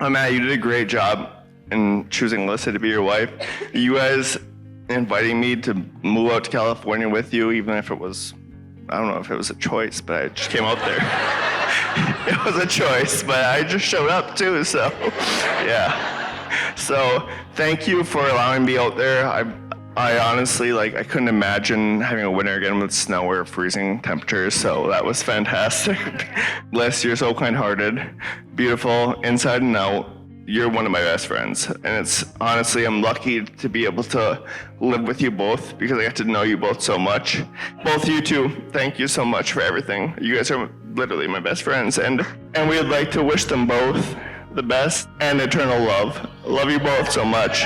Matt, you did a great job in choosing Alyssa to be your wife. You guys inviting me to move out to California with you, even if it was, I don't know if it was a choice, but I just came out there. It was a choice, but I just showed up too, so yeah. So thank you for allowing me out there. I honestly, I couldn't imagine having a winter again with snow or freezing temperatures, so that was fantastic. Liz, you're so kind-hearted, beautiful, inside and out. You're one of my best friends, and it's honestly, I'm lucky to be able to live with you both because I get to know you both so much. Both you two, thank you so much for everything. You guys are literally my best friends, and we would like to wish them both the best and eternal love. Love you both so much.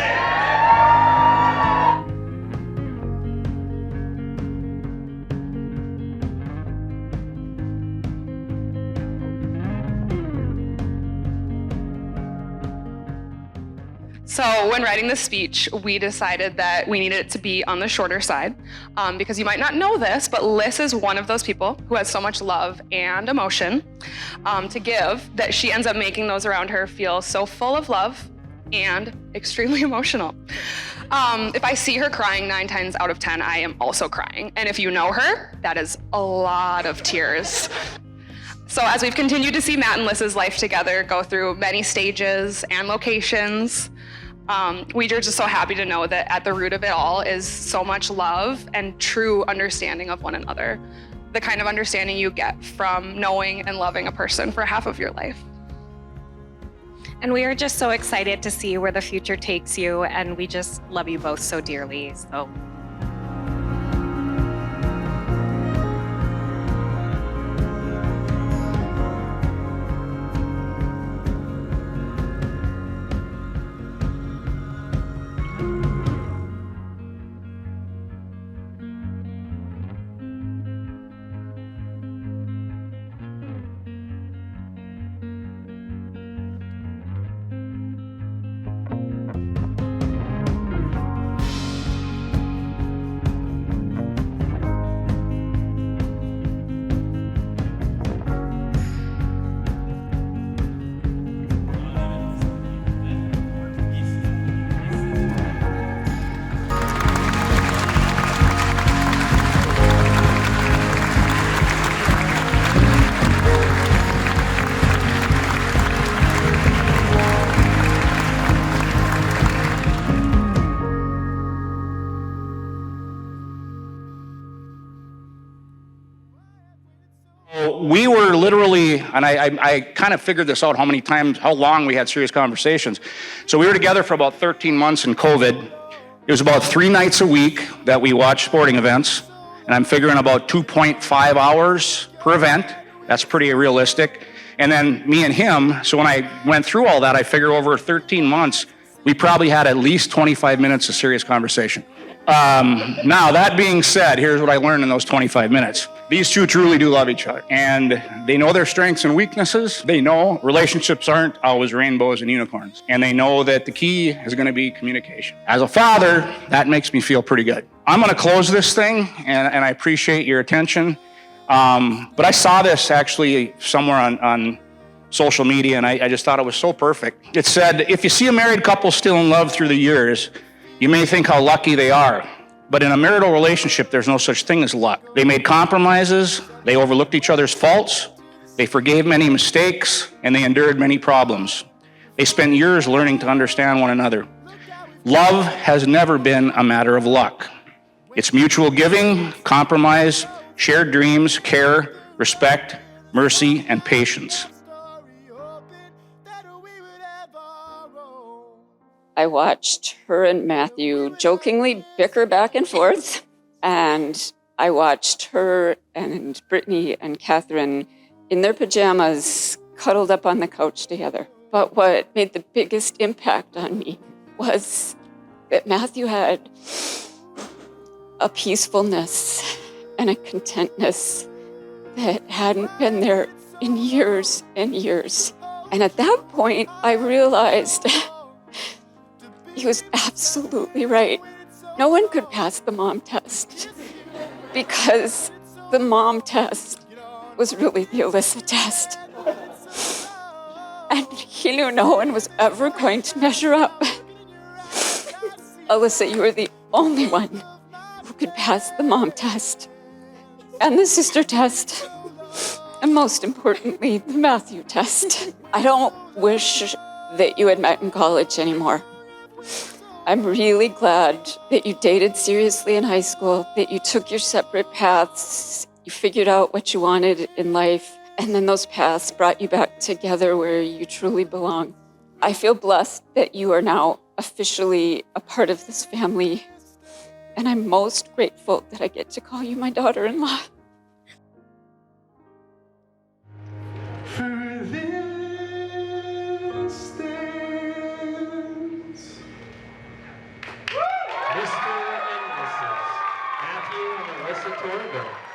So when writing the speech, we decided that we needed it to be on the shorter side because you might not know this, but Liz is one of those people who has so much love and emotion to give that she ends up making those around her feel so full of love and extremely emotional. If I see her crying 9 times out of 10, I am also crying. And if you know her, that is a lot of tears. So as we've continued to see Matt and Liz's life together go through many stages and locations, we are just so happy to know that at the root of it all is so much love and true understanding of one another. The kind of understanding you get from knowing and loving a person for half of your life. And we are just so excited to see where the future takes you, and we just love you both so dearly. So. We were literally, and I kind of figured this out how long we had serious conversations. So we were together for about 13 months in COVID. It was about 3 nights a week that we watched sporting events, and I'm figuring about 2.5 hours per event. That's pretty realistic. And then me and him, so when I went through all that, I figured over 13 months, we probably had at least 25 minutes of serious conversation. Now, that being said, here's what I learned in those 25 minutes. These two truly do love each other, and they know their strengths and weaknesses. They know relationships aren't always rainbows and unicorns, and they know that the key is going to be communication. As a father, that makes me feel pretty good. I'm going to close this thing, and I appreciate your attention, but I saw this actually somewhere on social media, and I just thought it was so perfect. It said, if you see a married couple still in love through the years, you may think how lucky they are. But in a marital relationship, there's no such thing as luck. They made compromises, they overlooked each other's faults, they forgave many mistakes, and they endured many problems. They spent years learning to understand one another. Love has never been a matter of luck. It's mutual giving, compromise, shared dreams, care, respect, mercy, and patience. I watched her and Matthew jokingly bicker back and forth, and I watched her and Brittany and Catherine in their pajamas cuddled up on the couch together. But what made the biggest impact on me was that Matthew had a peacefulness and a contentness that hadn't been there in years and years. And at that point, I realized he was absolutely right. No one could pass the mom test because the mom test was really the Alyssa test. And he knew no one was ever going to measure up. Alyssa, you were the only one who could pass the mom test and the sister test, and most importantly, the Matthew test. I don't wish that you had met in college anymore. I'm really glad that you dated seriously in high school, that you took your separate paths, you figured out what you wanted in life, and then those paths brought you back together where you truly belong. I feel blessed that you are now officially a part of this family, and I'm most grateful that I get to call you my daughter-in-law. Mr. and Mrs. Matthew and Alyssa Torville.